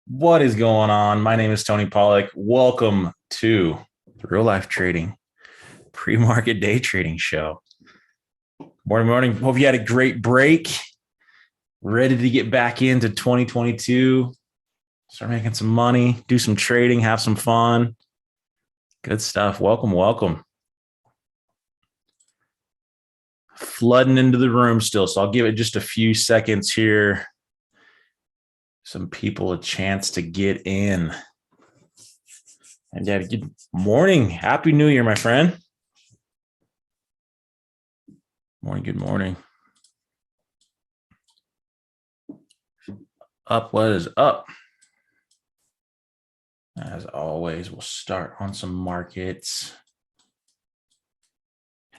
What is going on? My name is Tony Pollock. Welcome to the Real Life Trading Pre-Market Day Trading Show. Morning. Hope you had a great break. Ready to get back into 2022. Start making some money, do some trading, have some fun. Good stuff. Welcome. Flooding into the room still, so I'll give it just a few seconds here. Some people a chance to get in. And yeah, good morning. Happy New Year, my friend. Good morning. Up, what is up? As always, we'll start on some markets.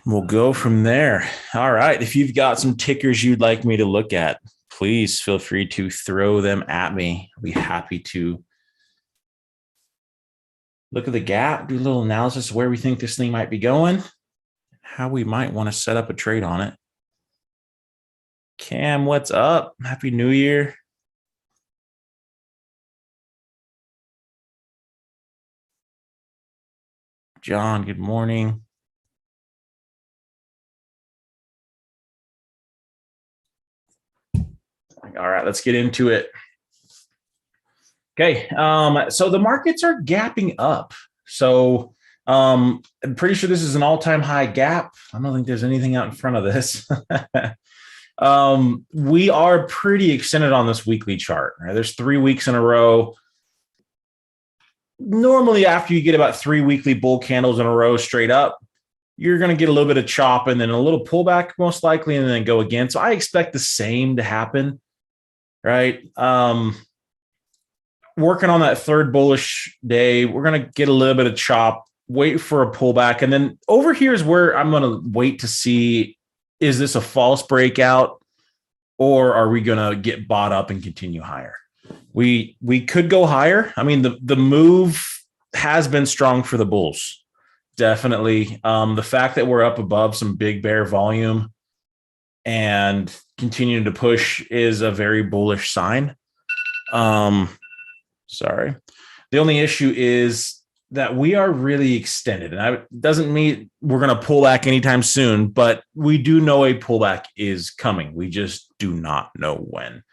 We'll go from there. All right. If you've got some tickers you'd like me to look at, please feel free to throw them at me. I'll be happy to look at the gap, do a little analysis of where we think this thing might be going, how we might want to set up a trade on it. Cam, what's up? Happy New Year. John, good morning. All right, let's get into it. Okay, so the markets are gapping up. So I'm pretty sure this is an all-time high gap. I don't think there's anything out in front of this. We are pretty extended on this weekly chart. Right? There's 3 weeks in a row. Normally, after you get about 3 weekly bull candles in a row straight up, you're going to get a little bit of chop and then a little pullback most likely, and then go again. So I expect the same to happen, right? Working on that third bullish day, we're going to get a little bit of chop, wait for a pullback. And then over here is where I'm going to wait to see, is this a false breakout or are we going to get bought up and continue higher? We could go higher. I mean, the move has been strong for the bulls. Definitely. The fact that we're up above some big bear volume and continuing to push is a very bullish sign. Sorry. The only issue is that we are really extended, and it doesn't mean we're going to pull back anytime soon, but we do know a pullback is coming. We just do not know when,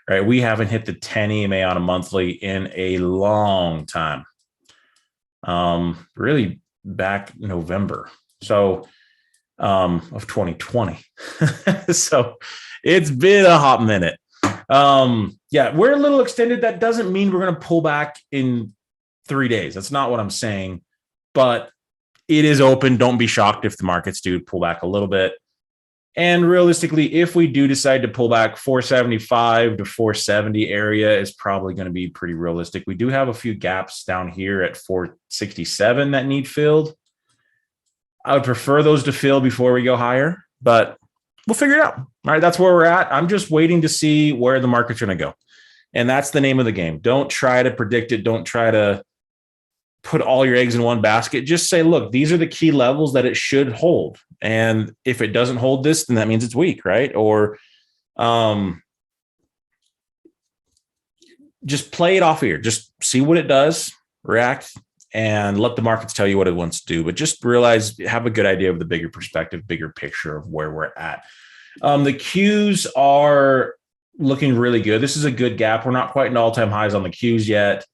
right? We haven't hit the 10 EMA on a monthly in a long time. Really back November. So, of 2020. So it's been a hot minute. Yeah, we're a little extended. That doesn't mean we're going to pull back in 3 days. That's not what I'm saying, but it is open. Don't be shocked if the markets do pull back a little bit. And realistically, if we do decide to pull back, 475 to 470 area is probably going to be pretty realistic. We do have a few gaps down here at 467 that need filled. I would prefer those to fill before we go higher, but we'll figure it out. All right, that's where we're at. I'm just waiting to see where the market's going to go. And that's the name of the game. Don't try to predict it. Don't try to put all your eggs in one basket. Just say, look, these are the key levels that it should hold. And if it doesn't hold this, then that means it's weak, right? Or just play it off here. Just see what it does, react, and let the markets tell you what it wants to do. But just realize, have a good idea of the bigger perspective, bigger picture of where we're at. The Qs are looking really good. This is a good gap. We're not quite in all-time highs on the Qs yet.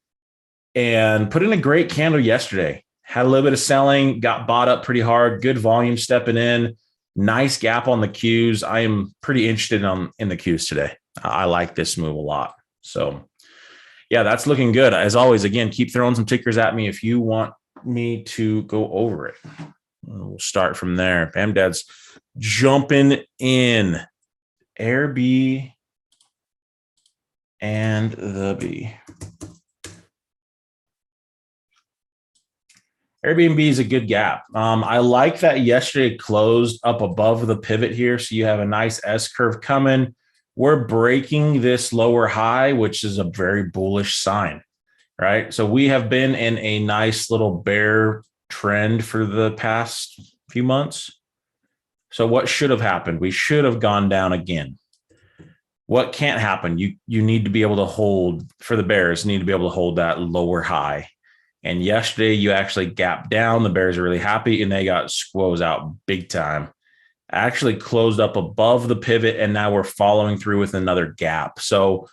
And put in a great candle yesterday. Had a little bit of selling, got bought up pretty hard, good volume stepping in, nice gap on the Qs. I am pretty interested in the Qs today. I like this move a lot. So yeah, that's looking good. As always, again, keep throwing some tickers at me if you want me to go over it. We'll start from there. Bam Dad's jumping in. Air B and the B. Airbnb is a good gap. I like that yesterday closed up above the pivot here. So you have a nice S curve coming. We're breaking this lower high, which is a very bullish sign, right? So we have been in a nice little bear trend for the past few months. So what should have happened? We should have gone down again. What can't happen? You need to be able to hold, for the Bears, need to be able to hold that lower high. And yesterday you actually gapped down. The Bears are really happy and they got squoze out big time. Actually closed up above the pivot and now we're following through with another gap. So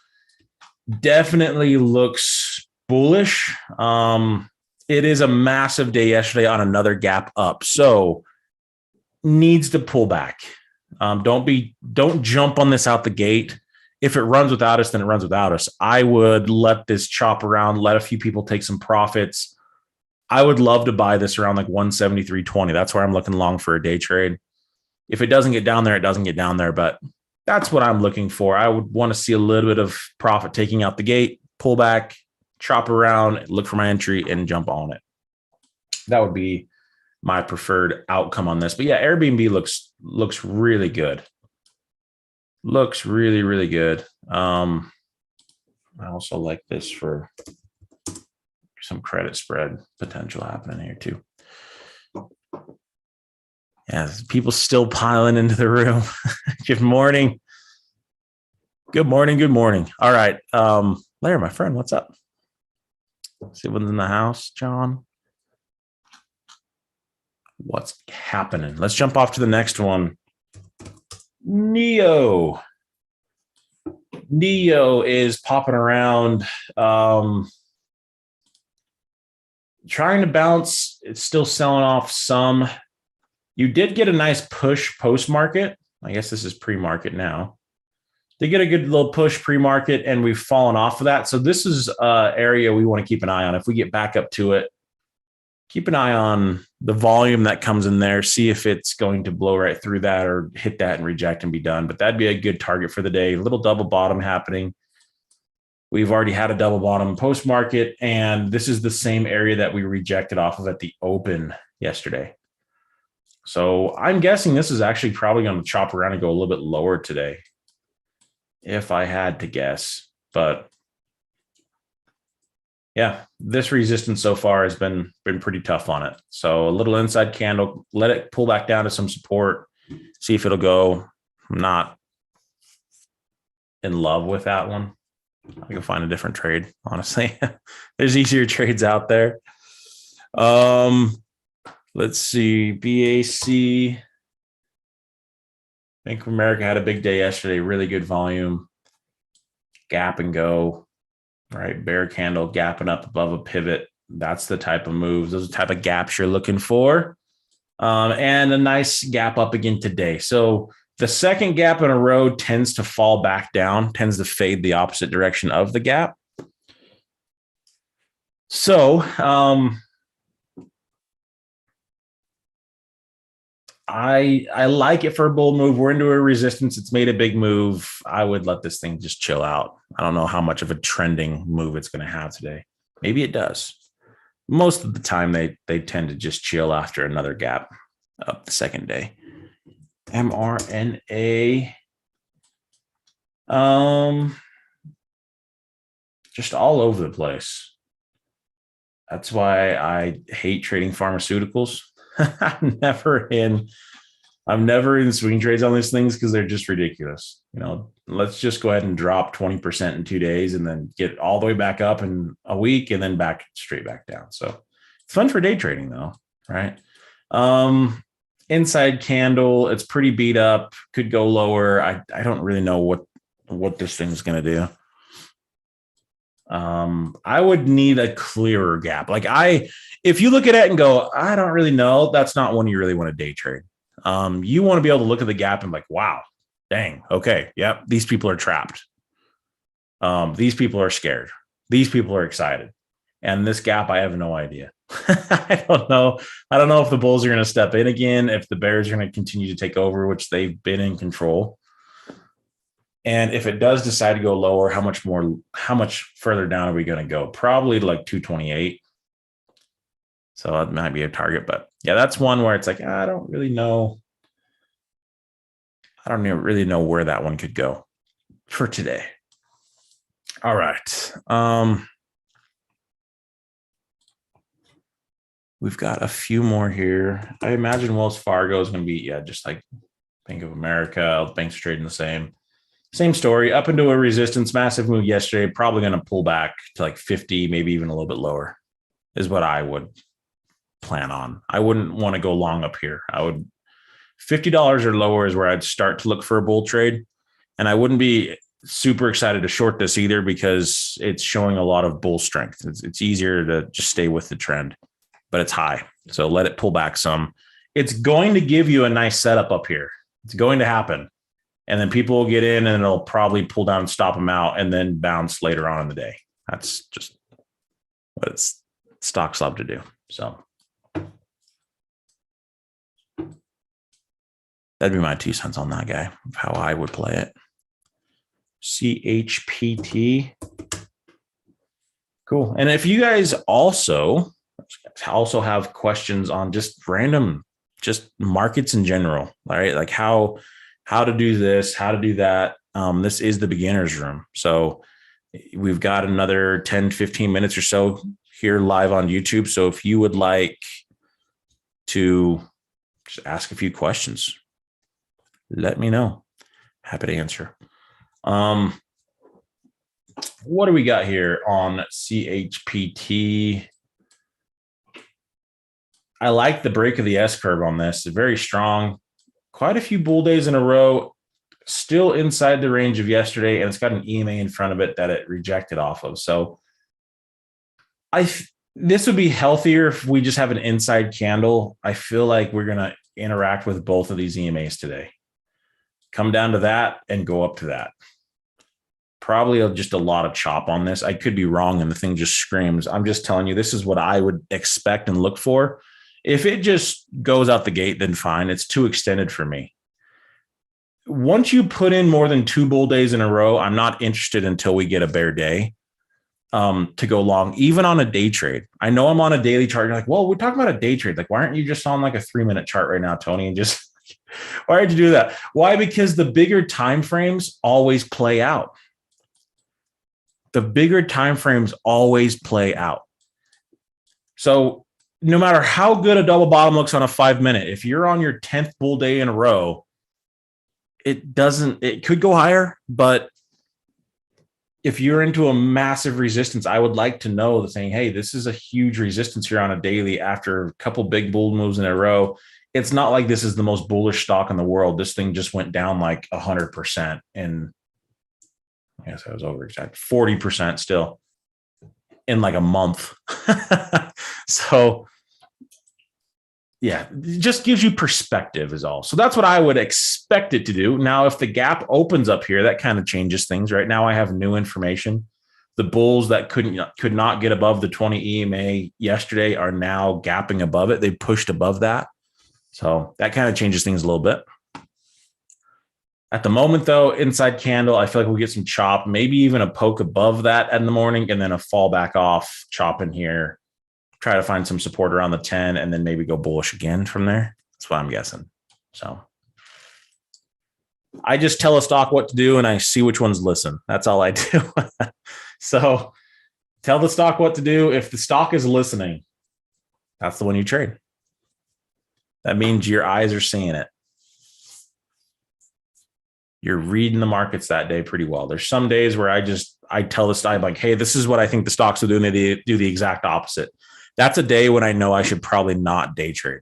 definitely looks bullish. It is a massive day yesterday on another gap up. So needs to pull back. Don't jump on this out the gate. If it runs without us, then it runs without us. I would let this chop around, let a few people take some profits. I would love to buy this around like 173.20. That's where I'm looking long for a day trade. If it doesn't get down there, it doesn't get down there, but that's what I'm looking for. I would want to see a little bit of profit taking out the gate, pull back, chop around, look for my entry and jump on it. That would be my preferred outcome on this. But yeah, Airbnb looks really good. Looks really, really good. I also like this for some credit spread potential happening here too. Yeah, people still piling into the room. Good morning. Good morning. Good morning. All right. Larry, my friend, what's up? See what's in the house, John. What's happening? Let's jump off to the next one. Neo is popping around, trying to bounce. It's still selling off some. You did get a nice push post-market. I guess this is pre-market now. They get a good little push pre-market, and we've fallen off of that. So this is an area we want to keep an eye on. If we get back up to it, keep an eye on the volume that comes in there, see if it's going to blow right through that or hit that and reject and be done. But that'd be a good target for the day. A little double bottom happening. We've already had a double bottom post market, and this is the same area that we rejected off of at the open yesterday. So I'm guessing this is actually probably going to chop around and go a little bit lower today, if I had to guess. But yeah, this resistance so far has been pretty tough on it. So a little inside candle, let it pull back down to some support, see if it'll go. I'm not in love with that one. I can find a different trade, honestly. There's easier trades out there. Let's see, BAC. Bank of America had a big day yesterday, really good volume. Gap and go. Right, bear candle gapping up above a pivot. That's the type of moves. Those are the type of gaps you're looking for. And a nice gap up again today. So the second gap in a row tends to fall back down, tends to fade the opposite direction of the gap. So I like it for a bull move. We're into a resistance. It's made a big move. I would let this thing just chill out. I don't know how much of a trending move it's going to have today. Maybe it does. Most of the time, they tend to just chill after another gap up the second day. mRNA. Just all over the place. That's why I hate trading pharmaceuticals. I'm never in swing trades on these things because they're just ridiculous. You know, let's just go ahead and drop 20% in 2 days and then get all the way back up in a week and then back straight back down. So it's fun for day trading though, right? Inside candle, it's pretty beat up, could go lower. I don't really know what this thing's going to do. I would need a clearer gap. If you look at it and go, I don't really know, that's not one you really want to day trade. You want to be able to look at the gap and be like, wow, dang, okay, yep, these people are trapped. These people are scared. These people are excited. And this gap, I have no idea. I don't know. I don't know if the Bulls are going to step in again, if the Bears are going to continue to take over, which they've been in control. And if it does decide to go lower, how much further down are we going to go? Probably like 228. So that might be a target, but yeah, that's one where it's like, I don't really know. I don't really know where that one could go for today. All right. We've got a few more here. I imagine Wells Fargo is going to be, just like Bank of America. Banks are trading the same. Same story, up into a resistance, massive move yesterday, probably going to pull back to like 50, maybe even a little bit lower is what I would plan on. I wouldn't want to go long up here. I would $50 or lower is where I'd start to look for a bull trade. And I wouldn't be super excited to short this either because it's showing a lot of bull strength. It's easier to just stay with the trend, but it's high. So let it pull back some. It's going to give you a nice setup up here. It's going to happen. And then people will get in and it'll probably pull down, stop them out, and then bounce later on in the day. That's just what stocks love to do. So that'd be my 2 cents on that guy, of how I would play it. CHPT. Cool. And if you guys also have questions on just random, just markets in general, all right, like how to do this, how to do that, this is the beginner's room. So we've got another 10, 15 minutes or so here live on YouTube. So if you would like to just ask a few questions, let me know. Happy to answer. What do we got here on CHPT? I like the break of the S curve on this. It's very strong. Quite a few bull days in a row, still inside the range of yesterday, and it's got an EMA in front of it that it rejected off of. So this would be healthier if we just have an inside candle. I feel like we're going to interact with both of these EMAs today. Come down to that and go up to that. Probably just a lot of chop on this. I could be wrong and the thing just screams. I'm just telling you, this is what I would expect and look for. If it just goes out the gate, then fine. It's too extended for me. Once you put in more than 2 bull days in a row, I'm not interested until we get a bear day to go long, even on a day trade. I know I'm on a daily chart. You're like, well, we're talking about a day trade. Like, why aren't you just on like a 3-minute chart right now, Tony? And just, why did you do that? Why? Because the bigger time frames always play out. The bigger time frames always play out. So no matter how good a double bottom looks on a 5-minute, if you're on your 10th bull day in a row, it could go higher, but if you're into a massive resistance, I would like to know the saying, hey, this is a huge resistance here on a daily after a couple big bull moves in a row. It's not like this is the most bullish stock in the world. This thing just went down like 100%. And I guess I was over exact 40% still in like a month. So yeah, it just gives you perspective is all. So that's what I would expect it to do. Now, if the gap opens up here, that kind of changes things. Right now, I have new information. The bulls that could not get above the 20 EMA yesterday are now gapping above it. They pushed above that. So that kind of changes things a little bit. At the moment, though, inside candle, I feel like we'll get some chop, maybe even a poke above that in the morning, and then a fall back off, chop in here, try to find some support around the 10, and then maybe go bullish again from there. That's what I'm guessing. So I just tell a stock what to do, and I see which ones listen. That's all I do. So tell the stock what to do. If the stock is listening, that's the one you trade. That means your eyes are seeing it. You're reading the markets that day pretty well. There's some days where I tell the stock, like, hey, this is what I think the stocks will do, and they do the exact opposite. That's a day when I know I should probably not day trade.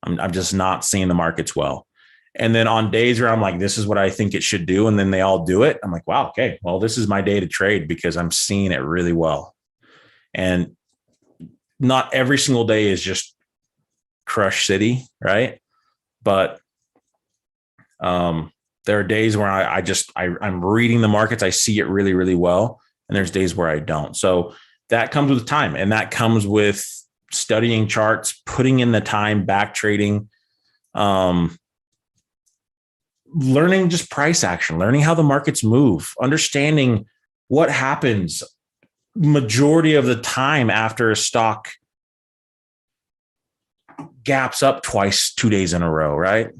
I'm just not seeing the markets well. And then on days where I'm like, this is what I think it should do, and then they all do it, I'm like, wow, okay, well, this is my day to trade because I'm seeing it really well. And not every single day is just crush city, right? But there are days where I'm reading the markets. I see it really, really well. And there's days where I don't. So that comes with time, and that comes with studying charts, putting in the time, back trading, learning just price action, learning how the markets move, understanding what happens majority of the time after a stock gaps up twice, 2 days in a row, right?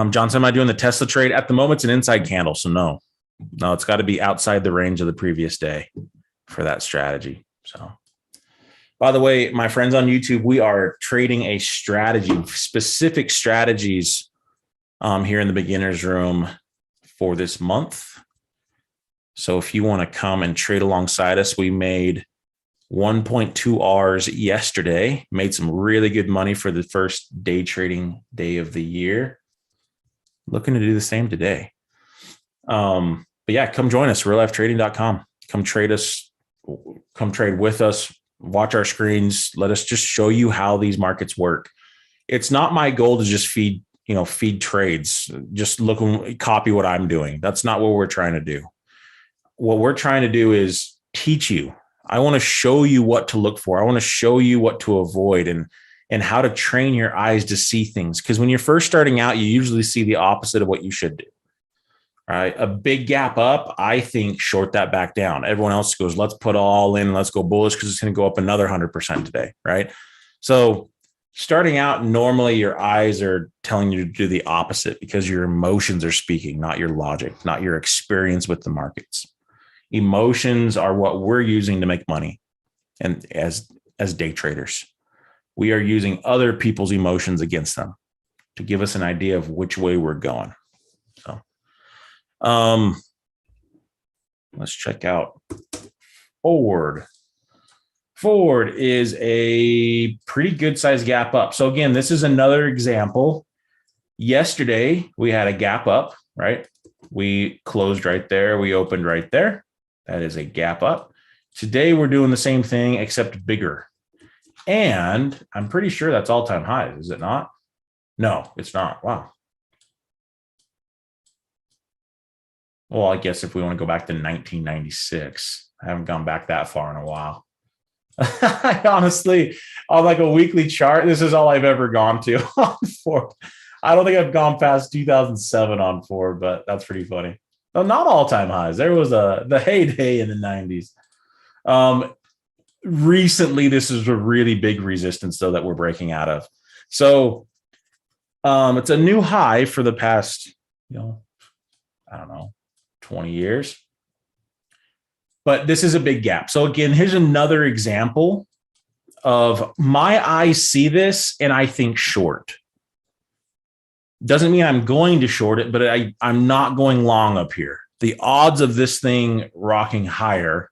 Johnson, am I doing the Tesla trade? At the moment, it's an inside candle. So no, it's got to be outside the range of the previous day for that strategy. So, by the way, my friends on YouTube, we are trading a strategy, specific strategies here in the beginner's room for this month. So if you want to come and trade alongside us, we made 1.2 Rs yesterday, made some really good money for the first day trading day of the year. Looking to do the same today. But yeah, come join us, reallifetrading.com. Come trade us, come trade with us, watch our screens. Let us just show you how these markets work. It's not my goal to just feed trades. Just look and copy what I'm doing. That's not what we're trying to do. What we're trying to do is teach you. I want to show you what to look for. I want to show you what to avoid and how to train your eyes to see things. Because when you're first starting out, you usually see the opposite of what you should do. Right? A big gap up, I think short that back down. Everyone else goes, let's put all in, let's go bullish because it's going to go up another 100% today. Right? So starting out, normally your eyes are telling you to do the opposite because your emotions are speaking, not your logic, not your experience with the markets. Emotions are what we're using to make money. And as day traders, we are using other people's emotions against them to give us an idea of which way we're going. So, let's check out Ford. Ford is a pretty good sized gap up. So again, this is another example. Yesterday, we had a gap up, right? We closed right there. We opened right there. That is a gap up. Today, we're doing the same thing, except bigger. And I'm pretty sure that's all-time highs, is it not? No, it's not. Wow. Well, I guess if we want to go back to 1996, I haven't gone back that far in a while. I honestly, on like a weekly chart, this is all I've ever gone to on Ford. I don't think I've gone past 2007 on Ford, but that's pretty funny. No, not all-time highs. There was the heyday in the 90s. Recently, this is a really big resistance, though, that we're breaking out of. So it's a new high for the past, I don't know, 20 years. But this is a big gap. So again, here's another example of my eyes see this and I think short. Doesn't mean I'm going to short it, but I'm not going long up here. The odds of this thing rocking higher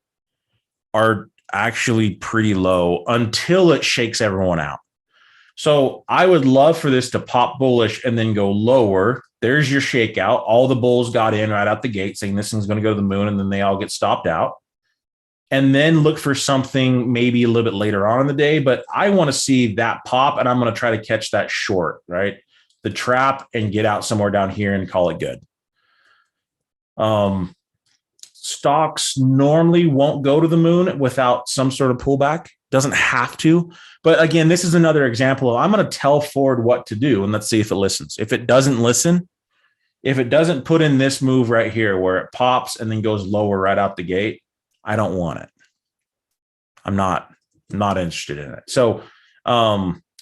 are actually pretty low until it shakes everyone out. So I would love for this to pop bullish and then go lower. There's your shakeout. All the bulls got in right out the gate saying this thing's going to go to the moon, and then they all get stopped out. And then look for something maybe a little bit later on in the day. But I want to see that pop, and I'm going to try to catch that short, right? The trap, and get out somewhere down here and call it good. Stocks normally won't go to the moon without some sort of pullback. Doesn't have to. But again, this is another example of I'm going to tell Ford what to do, and let's see if it listens. If it doesn't listen, if it doesn't put in this move right here where it pops and then goes lower right out the gate, I don't want it. I'm not interested in it. So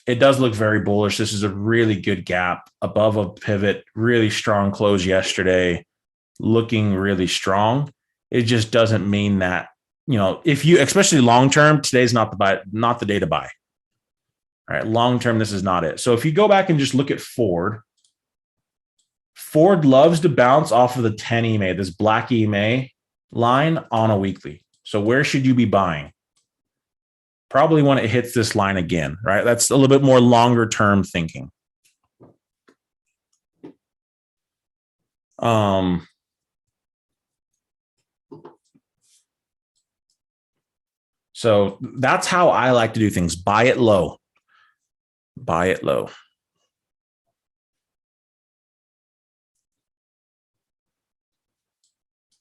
it does look very bullish. This is a really good gap above a pivot, really strong close yesterday, looking really strong. It just doesn't mean that, if you, especially long-term, today's not the day to buy. All right. Long-term, this is not it. So if you go back and just look at Ford loves to bounce off of the 10 EMA, this black EMA line on a weekly. So where should you be buying? Probably when it hits this line again, right? That's a little bit more longer term thinking. So that's how I like to do things. Buy it low. Buy it low.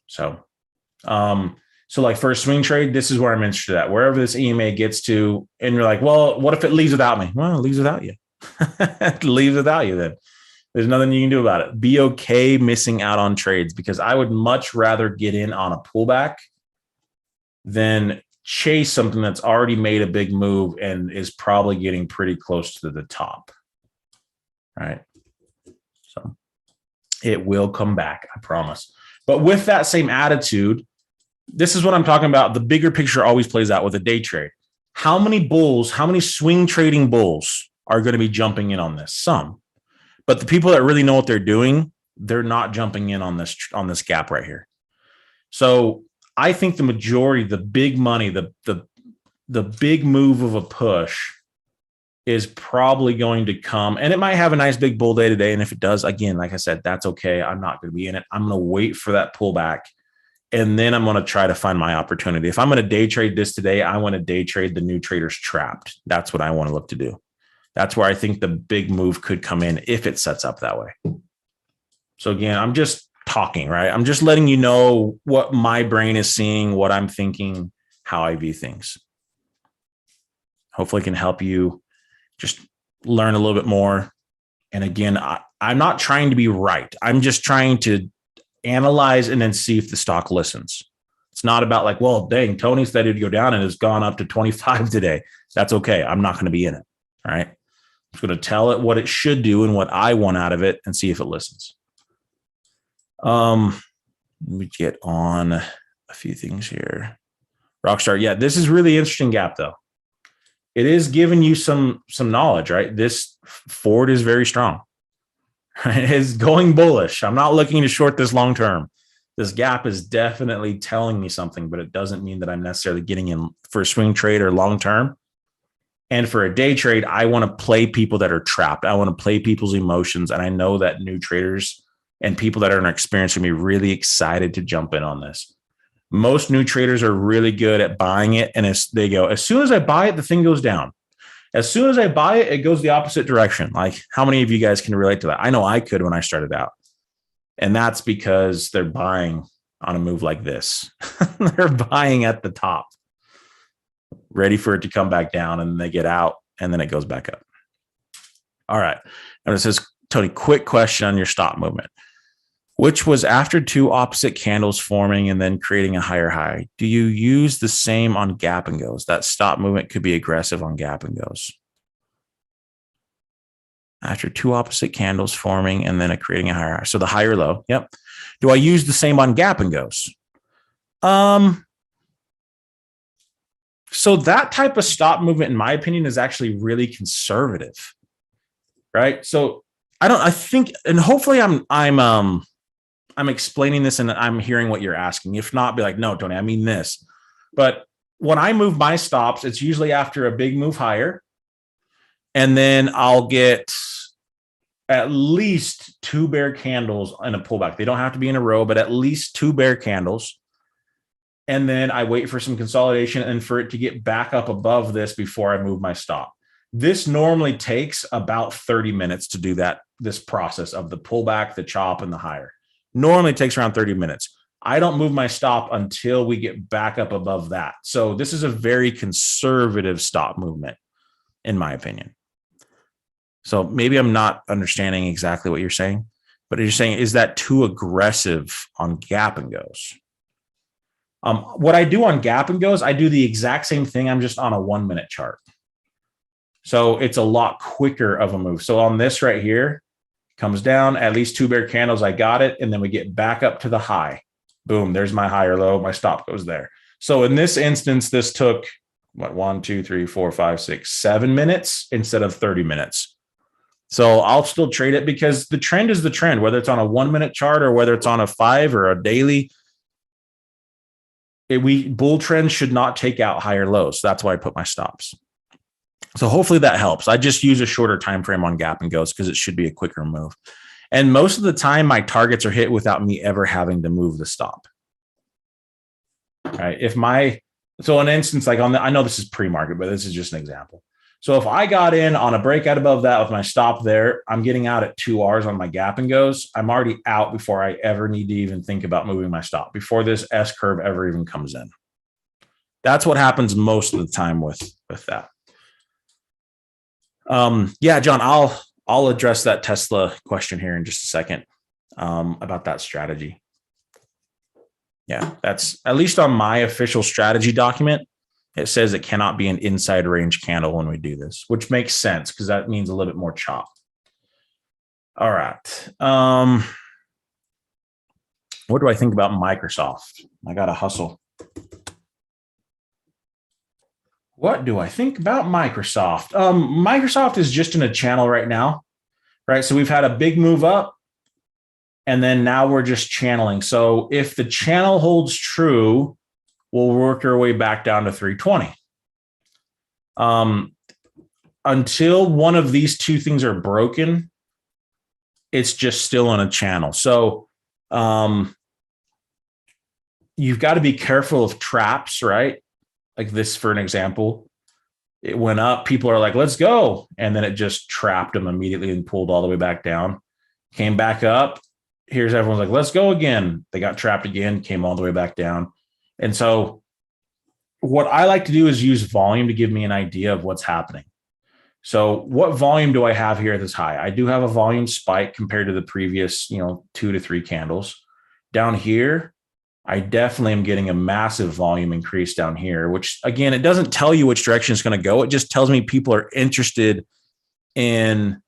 So like for a swing trade, this is where I'm interested at. Wherever this EMA gets to, and you're like, well, what if it leaves without me? Well, it leaves without you. It leaves without you then. There's nothing you can do about it. Be okay missing out on trades, because I would much rather get in on a pullback than chase something that's already made a big move and is probably getting pretty close to the top. Right? So it will come back, I promise. But with that same attitude, this is what I'm talking about. The bigger picture always plays out with a day trade. How many bulls, how many swing trading bulls are going to be jumping in on this? Some. But the people that really know what they're doing they're not jumping in on this gap right here. So I think the majority, the big money, the big move of a push is probably going to come, and it might have a nice big bull day today. And if it does, again, like I said, that's okay. I'm not going to be in it. I'm going to wait for that pullback, and then I'm going to try to find my opportunity. If I'm going to day trade this today, I want to day trade the new traders trapped. That's what I want to look to do. That's where I think the big move could come in if it sets up that way. So again, I'm just talking, right? I'm just letting you know what my brain is seeing, what I'm thinking, how I view things. Hopefully it can help you just learn a little bit more. And again, I'm not trying to be right. I'm just trying to analyze and then see if the stock listens. It's not about like, well, dang, Tony said it'd go down and it's gone up to 25 today. That's okay. I'm not going to be in it. All right. I'm just going to tell it what it should do and what I want out of it and see if it listens. Let me get on a few things here. Rockstar. Yeah, this is really interesting gap though. It is giving you some knowledge, right? This forward is very strong. It is going bullish. I'm not looking to short this long term. This gap is definitely telling me something, but it doesn't mean that I'm necessarily getting in for a swing trade or long term. And for a day trade, I want to play people that are trapped. I want to play people's emotions. And I know that new traders and people that are inexperienced will be really excited to jump in on this. Most new traders are really good at buying it. And they go, as soon as I buy it, the thing goes down. As soon as I buy it, it goes the opposite direction. Like, how many of you guys can relate to that? I know I could when I started out. And that's because they're buying on a move like this. They're buying at the top, ready for it to come back down, and they get out, and then it goes back up. All right. And it says, Tony, quick question on your stop movement, which was after two opposite candles forming and then creating a higher high. Do you use the same on gap and goes? That stop movement could be aggressive on gap and goes. After two opposite candles forming and then creating a higher high. So the higher low. Yep. Do I use the same on gap and goes? So that type of stop movement, in my opinion, is actually really conservative, right? So I think, and hopefully I'm explaining this and I'm hearing what you're asking. If not, be like, no, Tony, I mean this. But when I move my stops, it's usually after a big move higher. And then I'll get at least two bear candles in a pullback. They don't have to be in a row, but at least two bear candles. And then I wait for some consolidation and for it to get back up above this before I move my stop. This normally takes about 30 minutes to do this process of the pullback, the chop, and the higher. Normally takes around 30 minutes. I don't move my stop until we get back up above that. So this is a very conservative stop movement, in my opinion. So maybe I'm not understanding exactly what you're saying, but you're saying, is that too aggressive on gap and goes? What I do on gap and goes, I do the exact same thing. I'm just on a 1 minute chart. So it's a lot quicker of a move. So on this right here, comes down, at least two bear candles, I got it. And then we get back up to the high. Boom, there's my higher low. My stop goes there. So in this instance, this took 1, 2, 3, 4, 5, 6, 7 minutes instead of 30 minutes. So I'll still trade it because the trend is the trend, whether it's on a 1 minute chart or whether it's on a 5 or a daily. Bull trends should not take out higher lows. So that's why I put my stops. So hopefully that helps. I just use a shorter time frame on gap and goes because it should be a quicker move. And most of the time, my targets are hit without me ever having to move the stop. All right. So an instance like I know this is pre-market, but this is just an example. So if I got in on a breakout above that with my stop there, I'm getting out at 2 Rs on my gap and goes. I'm already out before I ever need to even think about moving my stop, before this S curve ever even comes in. That's what happens most of the time with that. Yeah, John, I'll address that Tesla question here in just a second about that strategy. Yeah, that's at least on my official strategy document. It says it cannot be an inside range candle when we do this, which makes sense because that means a little bit more chop. All right. What do I think about Microsoft? I got to hustle. What do I think about Microsoft? Microsoft is just in a channel right now, right? So we've had a big move up. And then now we're just channeling. So if the channel holds true, we'll work our way back down to 320. Until one of these two things are broken, it's just still on a channel. So you've got to be careful of traps, right? Like this, for an example, it went up. People are like, let's go. And then it just trapped them immediately and pulled all the way back down. Came back up. Here's everyone's like, let's go again. They got trapped again, came all the way back down. And so what I like to do is use volume to give me an idea of what's happening. So what volume do I have here at this high? I do have a volume spike compared to the previous, 2 to 3 candles. Down here, I definitely am getting a massive volume increase down here, which again, it doesn't tell you which direction it's going to go. It just tells me people are interested in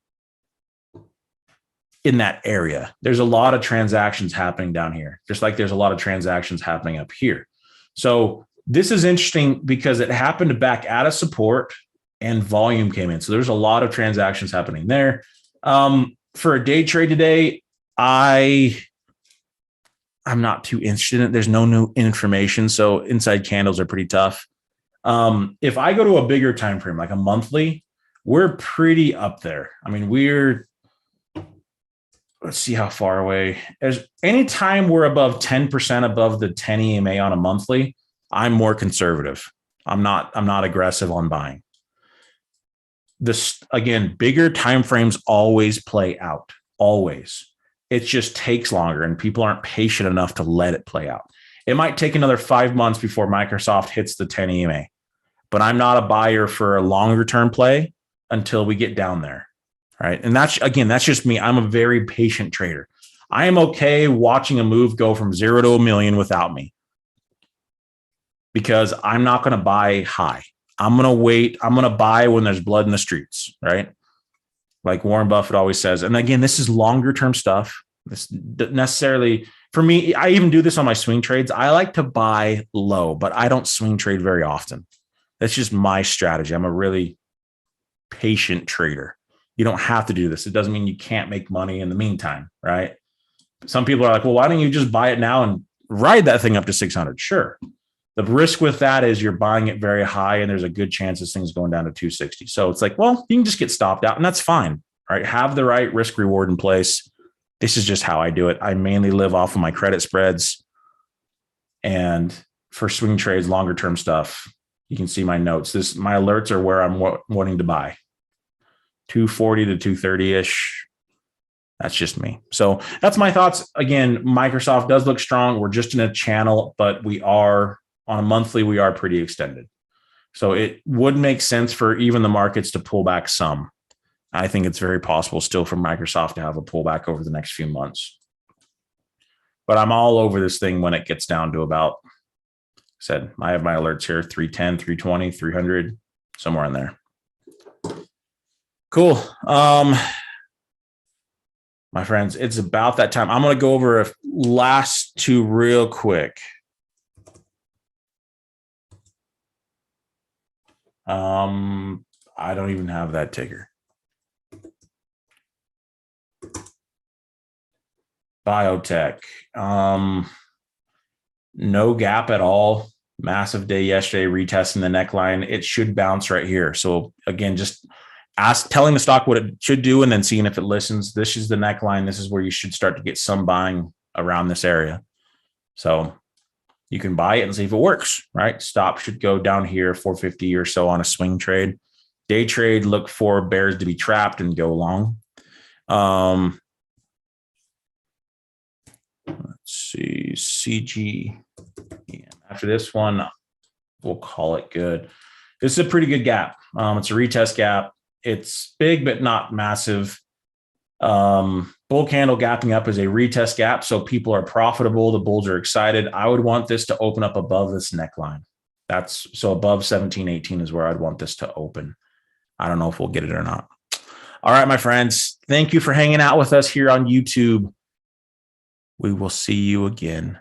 that area. There's a lot of transactions happening down here, just like there's a lot of transactions happening up here. So this is interesting because it happened back at a support and volume came in. So there's a lot of transactions happening there. For a day trade today, I'm not too interested in it. There's no new information. So inside candles are pretty tough. If I go to a bigger time frame, like a monthly, we're pretty up there. I mean, let's see how far away. Anytime we're above 10% above the 10 EMA on a monthly, I'm more conservative. I'm not aggressive on buying. This, again, bigger time frames always play out. Always. It just takes longer and people aren't patient enough to let it play out. It might take another 5 months before Microsoft hits the 10 EMA, but I'm not a buyer for a longer term play until we get down there. Right. And that's just me. I'm a very patient trader. I am okay watching a move go from 0 to 1 million without me because I'm not going to buy high. I'm going to wait. I'm going to buy when there's blood in the streets. Right. Like Warren Buffett always says. And again, this is longer term stuff. This necessarily for me, I even do this on my swing trades. I like to buy low, but I don't swing trade very often. That's just my strategy. I'm a really patient trader. You don't have to do this. It doesn't mean you can't make money in the meantime, right? Some people are like, well, why don't you just buy it now and ride that thing up to 600? Sure. The risk with that is you're buying it very high and there's a good chance this thing's going down to 260. So it's like, well, you can just get stopped out and that's fine. All right. Have the right risk reward in place. This is just how I do it. I mainly live off of my credit spreads. And for swing trades, longer term stuff, you can see my notes. My alerts are where I'm wanting to buy. 240 to 230-ish. That's just me. So that's my thoughts. Again, Microsoft does look strong. We're just in a channel, but we are on a monthly, we are pretty extended. So it would make sense for even the markets to pull back some. I think it's very possible still for Microsoft to have a pullback over the next few months. But I'm all over this thing when it gets down to about, I have my alerts here, 310, 320, 300, somewhere in there. Cool. My friends, it's about that time. I'm going to go over a last two real quick. I don't even have that ticker. Biotech. No gap at all. Massive day yesterday, retesting the neckline. It should bounce right here. So again, just telling the stock what it should do and then seeing if it listens. This is the neckline. This is where you should start to get some buying around this area. So you can buy it and see if it works, right? Stop should go down here, 450 or so on a swing trade. Day trade, look for bears to be trapped and go long. Let's see, CG. Yeah, after this one, we'll call it good. This is a pretty good gap. It's a retest gap. It's big, but not massive. Bull candle gapping up is a retest gap. So people are profitable. The bulls are excited. I would want this to open up above this neckline. So above 1718 is where I'd want this to open. I don't know if we'll get it or not. All right, my friends. Thank you for hanging out with us here on YouTube. We will see you again